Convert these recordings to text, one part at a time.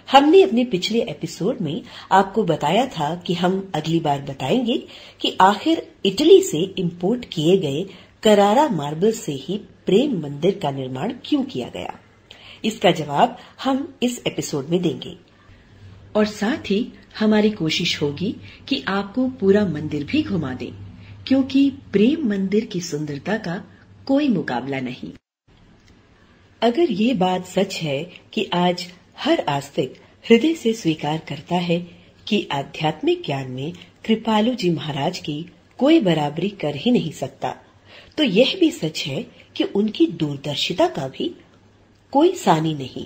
हमने अपने पिछले एपिसोड में आपको बताया था कि हम अगली बार बताएंगे कि आखिर इटली से इंपोर्ट किए गए करारा मार्बल से ही प्रेम मंदिर का निर्माण क्यों किया गया। इसका जवाब हम इस एपिसोड में देंगे और साथ ही हमारी कोशिश होगी कि आपको पूरा मंदिर भी घुमा दें, क्योंकि प्रेम मंदिर की सुंदरता का कोई मुकाबला नहीं। अगर ये बात सच है कि आज हर आस्तिक हृदय से स्वीकार करता है कि आध्यात्मिक ज्ञान में कृपालु जी महाराज की कोई बराबरी कर ही नहीं सकता, तो यह भी सच है कि उनकी दूरदर्शिता का भी कोई सानी नहीं।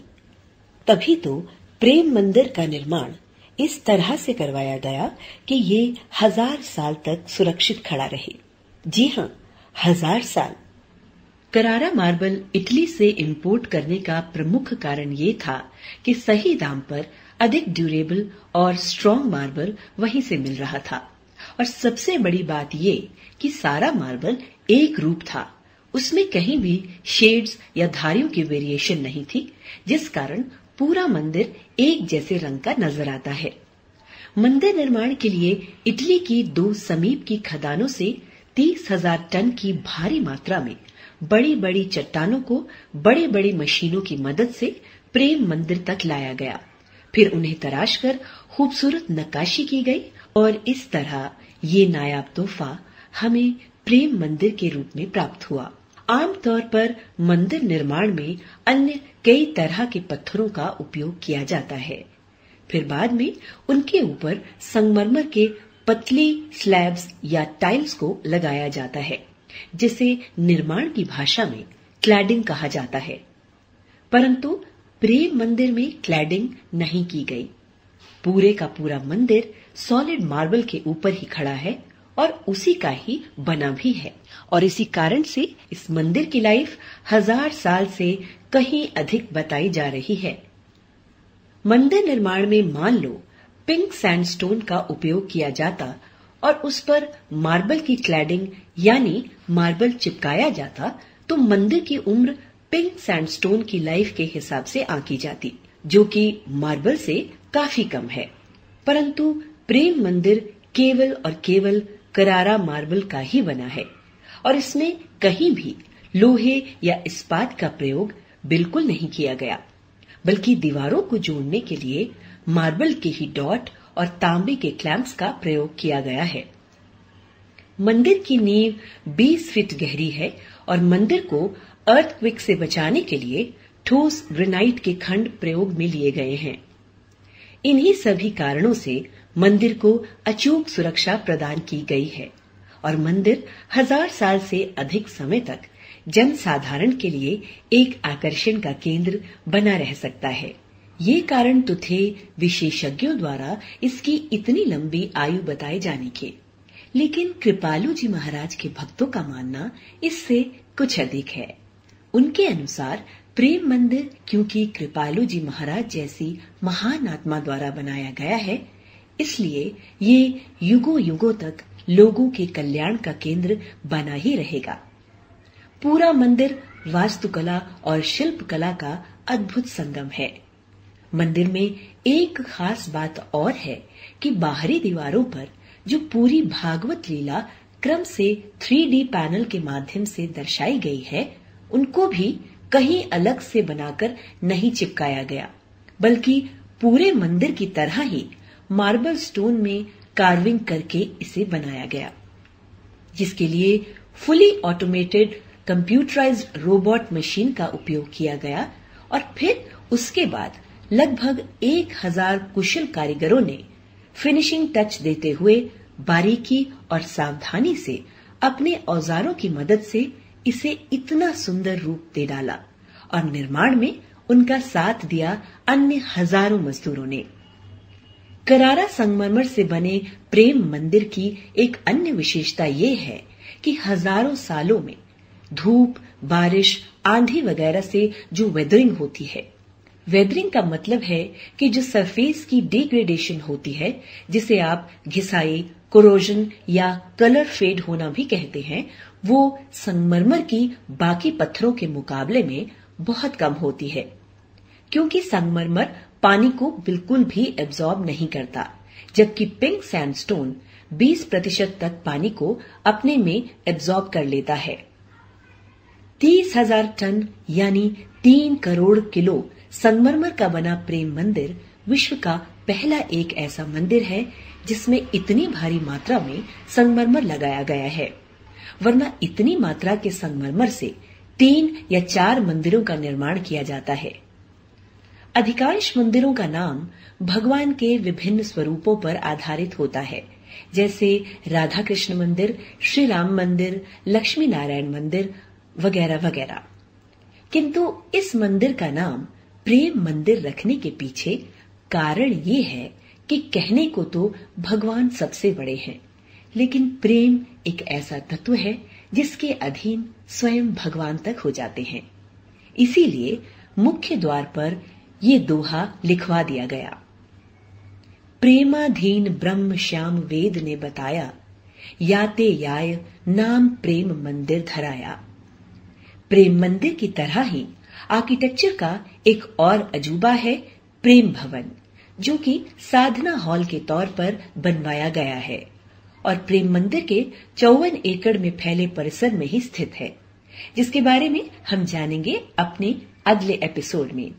तभी तो प्रेम मंदिर का निर्माण इस तरह से करवाया गया कि ये 1000 साल तक सुरक्षित खड़ा रहे। जी हां, 1000 साल। करारा मार्बल इटली से इंपोर्ट करने का प्रमुख कारण ये था कि सही दाम पर अधिक ड्यूरेबल और स्ट्रॉन्ग मार्बल वहीं से मिल रहा था। और सबसे बड़ी बात ये कि सारा मार्बल एक रूप था, उसमें कहीं भी शेड्स या धारियों की वेरिएशन नहीं थी, जिस कारण पूरा मंदिर एक जैसे रंग का नजर आता है। मंदिर निर्माण के लिए इटली की 2 समीप की खदानों से 30,000 टन की भारी मात्रा में बड़ी बड़ी चट्टानों को बड़ी बड़ी मशीनों की मदद से प्रेम मंदिर तक लाया गया। फिर उन्हें तराशकर खूबसूरत नक्काशी की गई और इस तरह ये नायाब तोहफा हमें प्रेम मंदिर के रूप में प्राप्त हुआ। आमतौर पर मंदिर निर्माण में अन्य कई तरह के पत्थरों का उपयोग किया जाता है। फिर बाद में उनके ऊपर संगमरमर के पतली स्लैब्स या टाइल्स को लगाया जाता है, जिसे निर्माण की भाषा में क्लैडिंग कहा जाता है। परंतु प्रेम मंदिर में क्लैडिंग नहीं की गई। पूरे का पूरा मंदिर सॉलिड मार्बल के ऊपर ही खड़ा है और उसी का ही बना भी है। और इसी कारण से इस मंदिर की लाइफ 1000 साल से कहीं अधिक बताई जा रही है। मंदिर निर्माण में मान लो पिंक सैंडस्टोन का उपयोग किया जाता और उस पर मार्बल की क्लैडिंग यानी मार्बल चिपकाया जाता, तो मंदिर की उम्र पिंक सैंडस्टोन की लाइफ के हिसाब से आंकी जाती, जो कि मार्बल से काफी कम है। परंतु प्रेम मंदिर केवल और केवल करारा मार्बल का ही बना है और इसमें कहीं भी लोहे या इस्पात का प्रयोग बिल्कुल नहीं किया गया, बल्कि दीवारों को जोड़ने के लिए मार्बल के ही डॉट और तांबे के क्लैंप्स का प्रयोग किया गया है। मंदिर की नींव 20 फीट गहरी है और मंदिर को अर्थक्वेक से बचाने के लिए ठोस ग्रेनाइट के खंड प्रयोग में लिए गए हैं। इन्हीं सभी कारणों से मंदिर को अचूक सुरक्षा प्रदान की गई है और मंदिर 1000 साल से अधिक समय तक जनसाधारण के लिए एक आकर्षण का केंद्र बना रह सकता है। ये कारण तो थे विशेषज्ञों द्वारा इसकी इतनी लंबी आयु बताए जाने के, लेकिन कृपालु जी महाराज के भक्तों का मानना इससे कुछ अधिक है। उनके अनुसार प्रेम मंदिर क्योंकि कृपालु जी महाराज जैसी महान आत्मा द्वारा बनाया गया है, इसलिए ये युगों युगों तक लोगों के कल्याण का केंद्र बना ही रहेगा। पूरा मंदिर वास्तुकला और शिल्पकला का अद्भुत संगम है। मंदिर में एक खास बात और है कि बाहरी दीवारों पर जो पूरी भागवत लीला क्रम से 3D पैनल के माध्यम से दर्शाई गई है, उनको भी कहीं अलग से बनाकर नहीं चिपकाया गया, बल्कि पूरे मंदिर की तरह ही मार्बल स्टोन में कार्विंग करके इसे बनाया गया, जिसके लिए fully automated computerised robot machine का उपयोग किया गया और फिर उसके बाद लगभग 1000 कुशल कारीगरों ने फिनिशिंग टच देते हुए बारीकी और सावधानी से अपने औजारों की मदद से इसे इतना सुंदर रूप दे डाला और निर्माण में उनका साथ दिया अन्य हजारों मजदूरों ने। करारा संगमरमर से बने प्रेम मंदिर की एक अन्य विशेषता ये है कि हजारों सालों में धूप, बारिश, आंधी वगैरह से जो वेदरिंग होती है, वेदरिंग का मतलब है कि जो सरफेस की डिग्रेडेशन होती है, जिसे आप घिसाई, कोरोजन या कलर फेड होना भी कहते हैं, वो संगमरमर की बाकी पत्थरों के मुकाबले में बहुत कम होती है, क्योंकि संगमरमर पानी को बिल्कुल भी एब्जॉर्ब नहीं करता, जबकि पिंक सैंडस्टोन 20% तक पानी को अपने में एब्जॉर्ब कर लेता है। 30,000 टन यानी 3 करोड़ किलो संगमरमर का बना प्रेम मंदिर विश्व का पहला एक ऐसा मंदिर है जिसमें इतनी भारी मात्रा में संगमरमर लगाया गया है, वरना इतनी मात्रा के संगमरमर से 3 या 4 मंदिरों का निर्माण किया जाता है। अधिकांश मंदिरों का नाम भगवान के विभिन्न स्वरूपों पर आधारित होता है, जैसे राधा कृष्ण मंदिर, श्री राम मंदिर, लक्ष्मी नारायण मंदिर वगैरह वगैरह। किंतु इस मंदिर का नाम प्रेम मंदिर रखने के पीछे कारण ये है कि कहने को तो भगवान सबसे बड़े हैं, लेकिन प्रेम एक ऐसा तत्व है जिसके अधीन स्वयं भगवान तक हो जाते हैं। इसीलिए मुख्य द्वार पर ये दोहा लिखवा दिया गया, प्रेमाधीन ब्रह्म श्याम वेद ने बताया, याते याय नाम प्रेम मंदिर धराया। प्रेम मंदिर की तरह ही आर्किटेक्चर का एक और अजूबा है प्रेम भवन, जो कि साधना हॉल के तौर पर बनवाया गया है और प्रेम मंदिर के 54 एकड़ में फैले परिसर में ही स्थित है, जिसके बारे में हम जानेंगे अपने अगले एपिसोड में।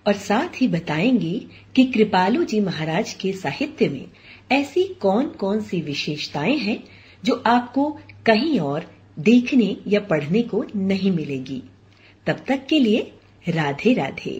और साथ ही बताएंगे कि कृपालु जी महाराज के साहित्य में ऐसी कौन कौन सी विशेषताएं हैं जो आपको कहीं और देखने या पढ़ने को नहीं मिलेगी। तब तक के लिए राधे राधे।